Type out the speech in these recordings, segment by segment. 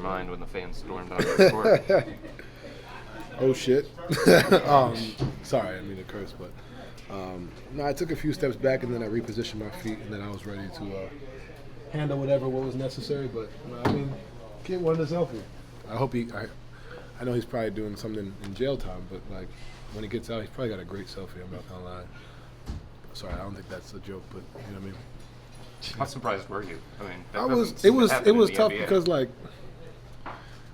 mind when the fans stormed out the court? Oh shit. Sorry, I mean to curse, but no, I took a few steps back and then I repositioned my feet and then I was ready to handle what was necessary. But I mean, kid wanted a selfie. I hope I know he's probably doing something in jail time, but like when he gets out, he's probably got a great selfie. I'm not gonna lie. Sorry, I don't think that's a joke, but you know what I mean. How surprised were you? I mean, it was tough because like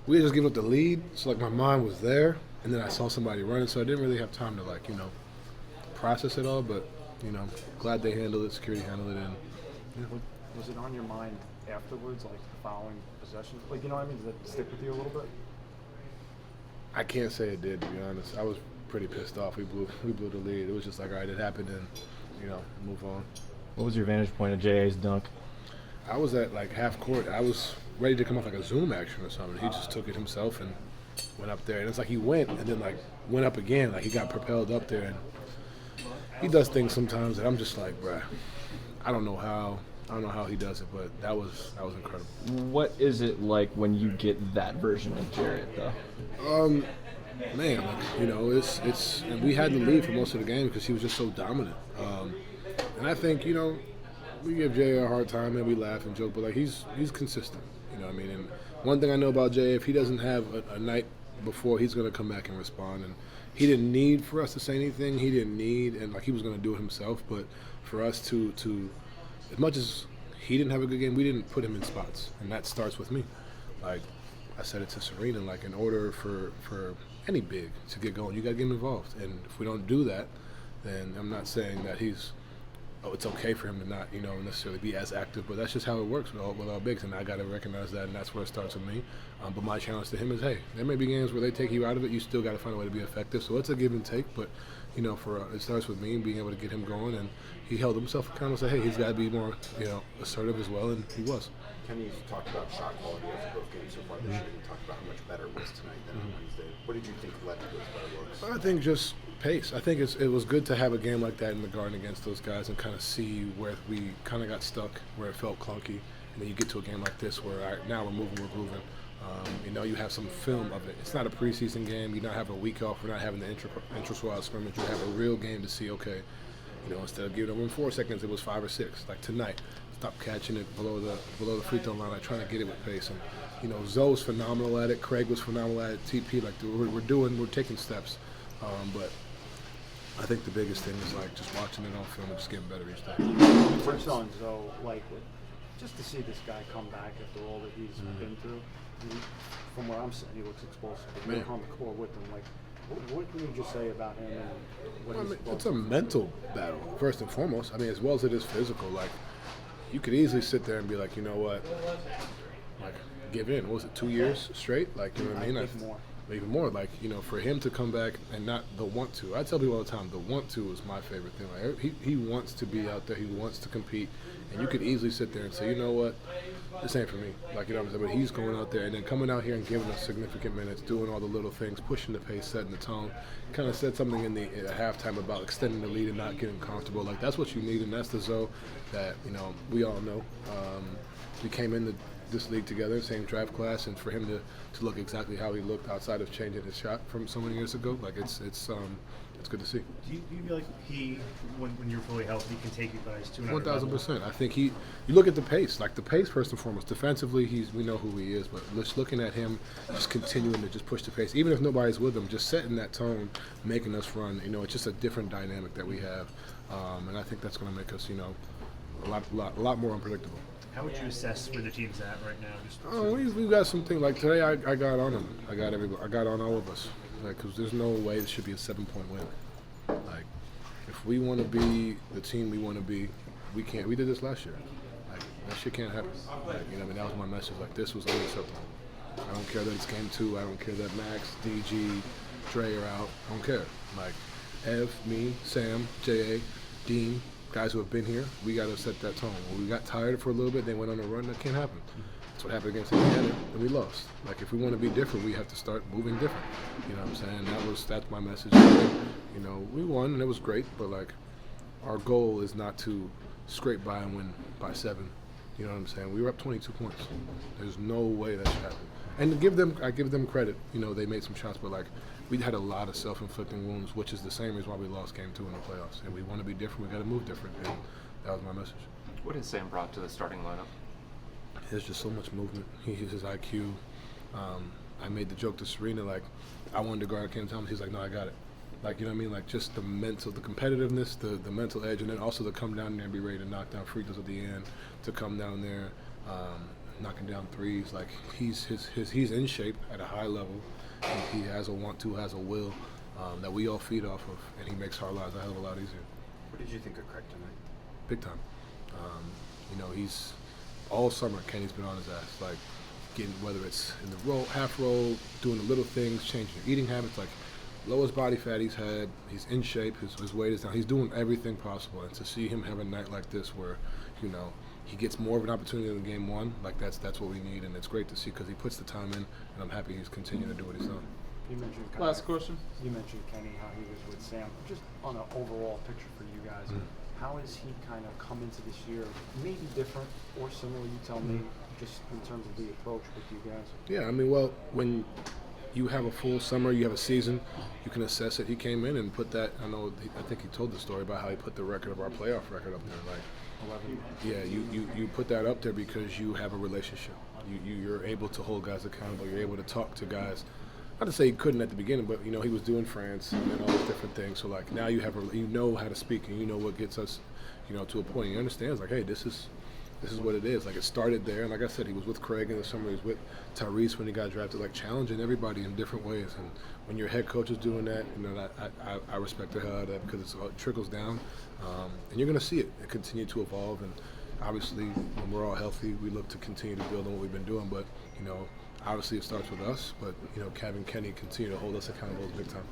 we had just given up the lead, so like my mind was there, and then I saw somebody running, so I didn't really have time to like process it all. But glad they handled it, security handled it, and was it on your mind afterwards, like the following possession? Like what I mean? Does that stick with you a little bit? I can't say it did, to be honest. I was pretty pissed off. We blew the lead. It was just like, all right, it happened, and move on. What was your vantage point of J.A.'s dunk? I was at like half court. I was ready to come off like a zoom action or something. He just took it himself and went up there. And it's like he went and then like went up again. Like he got propelled up there. And he does things sometimes that I'm just like, bruh, I don't know how he does it, but that was incredible. What is it like when you get that version of Jarrett, though? Man, it's and we had the lead for most of the game because he was just so dominant. And I think we give Jay a hard time and we laugh and joke, but like he's consistent. You know what I mean? And one thing I know about Jay, if he doesn't have a night before, he's going to come back and respond. And he didn't need for us to say anything. He didn't need, and like he was going to do it himself. But for us to as much as he didn't have a good game, we didn't put him in spots, and that starts with me. Like I said it to Serena, like in order for any big to get going, you got to get him involved. And if we don't do that, then I'm not saying that it's okay for him to not, necessarily be as active, but that's just how it works with all bigs, and I got to recognize that, and that's where it starts with me. But my challenge to him is, hey, there may be games where they take you out of it, you still got to find a way to be effective. So it's a give and take, but it starts with me being able to get him going, and he held himself accountable and said, hey, he's got to be more, assertive as well, and he was. Kenny talked about shot quality after both games so far this year. He talked about how much better it was tonight than on Wednesday. What did you think led to those better looks? I think just pace. I think it was good to have a game like that in the Garden against those guys and kind of see where we kind of got stuck, where it felt clunky, and then you get to a game like this where now we're moving, we're grooving. You have some film of it. It's not a preseason game. You don't have a week off. We're not having the intra-squad scrimmage. You have a real game to see, okay, instead of giving them in 4 seconds, it was 5 or 6. Like tonight, stop catching it below the free throw line, like trying to get it with pace. And Zoe's phenomenal at it. Craig was phenomenal at it. TP, like we're taking steps. But I think the biggest thing is like just watching it on film and just getting better each day. Touched on Zoe, like just to see this guy come back after all that he's been through. From where I'm sitting, he looks explosive. You're on the court with him. Like, what can you just say about him? And what it's a mental battle first and foremost. I mean, as well as it is physical. Like, you could easily sit there and be like, you know what, like give in. What was it, 2 years straight? Like, you know what I mean? Even more. Like, for him to come back and not the want to. I tell people all the time, the want to is my favorite thing. Like, he wants to be out there. He wants to compete. And you could easily sit there and say, you know what, this ain't for me. Like, what I'm saying? But he's going out there and then coming out here and giving us significant minutes, doing all the little things, pushing the pace, setting the tone. Kind of said something in at halftime about extending the lead and not getting comfortable. Like, that's what you need, and that's the Zoe that, we all know. We came into this league together, same draft class, and for him to look exactly how he looked outside of changing his shot from so many years ago, like it's good to see. Do you feel like he, when you're fully healthy, can take you guys to another 1,000%. I think you look at the pace, like the pace first and foremost. Defensively, we know who he is, but just looking at him, just continuing to just push the pace, even if nobody's with him, just setting that tone, making us run. It's just a different dynamic that we have, and I think that's going to make us, a lot more unpredictable. How would you assess where the team's at right now? We've got something like today. I got on him. I got everybody. I got on all of us. Like, because there's no way it should be a 7-point win. Like, if we want to be the team we want to be, we can't. We did this last year. Like, that shit can't happen. Like, that was my message. Like, this was unacceptable. I don't care that it's game 2. I don't care that Max, DG, Dre are out. I don't care. Like, Ev, me, Sam, J.A., Dean, guys who have been here, we got to set that tone. When we got tired for a little bit, they went on a run. That can't happen. That's what happened against Indiana, and we lost. Like, if we want to be different, we have to start moving different. You know what I'm saying? That's my message. We won, and it was great, but, like, our goal is not to scrape by and win by 7. You know what I'm saying? We were up 22 points. There's no way that should happen. And I give them credit. You know, they made some shots, but like we had a lot of self-inflicting wounds, which is the same reason why we lost Game 2 in the playoffs. And we want to be different. We got to move different. And that was my message. What has Sam brought to the starting lineup? There's just so much movement. He's his IQ. I made the joke to Serena, like, I wanted to guard Cam Thomas. He's like, no, I got it. Like, you know what I mean? Like, just the competitiveness, the mental edge, and then also to come down there and be ready to knock down free throws at the end, to come down there, knocking down threes. Like, he's in shape at a high level. He has a want-to, has a will that we all feed off of, and he makes our lives a hell of a lot easier. What did you think of Craig tonight? Big time. You know, he's all summer. Kenny's been on his ass, like getting, whether it's in the roll, half roll, doing the little things, changing your eating habits, like lowest body fat he's had. He's in shape. His weight is down. He's doing everything possible. And to see him have a night like this, where you know he gets more of an opportunity than Game 1, like that's what we need, and it's great to see because he puts the time in, and I'm happy he's continuing to do what he's done. You mentioned Last question. You mentioned Kenny, how he was with Sam. Just on an overall picture for you guys, how has he kind of come into this year? Maybe different or similar? You tell me. Just in terms of the approach with you guys. Yeah, I mean, well, when you have a full summer, you have a season, you can assess it. He came in and put that. I think he told the story about how he put the record of our playoff record up there. Like, 11. yeah, you put that up there because you have a relationship. You're able to hold guys accountable. You're able to talk to guys. Not to say he couldn't at the beginning, but you know he was doing France and all these different things. So like now you know how to speak, and you know what gets us, you know, to a point. He understands like, hey, this is what it is. Like it started there, and like I said, he was with Craig in the summer. He was with Tyrese when he got drafted. Like challenging everybody in different ways. And when your head coach is doing that, you know, I respect the hell out of that because it trickles down, and you're gonna see it continue to evolve. And obviously, when we're all healthy, we look to continue to build on what we've been doing. But you know, obviously it starts with us. But you know, Kev and Kenny continue to hold us accountable big time.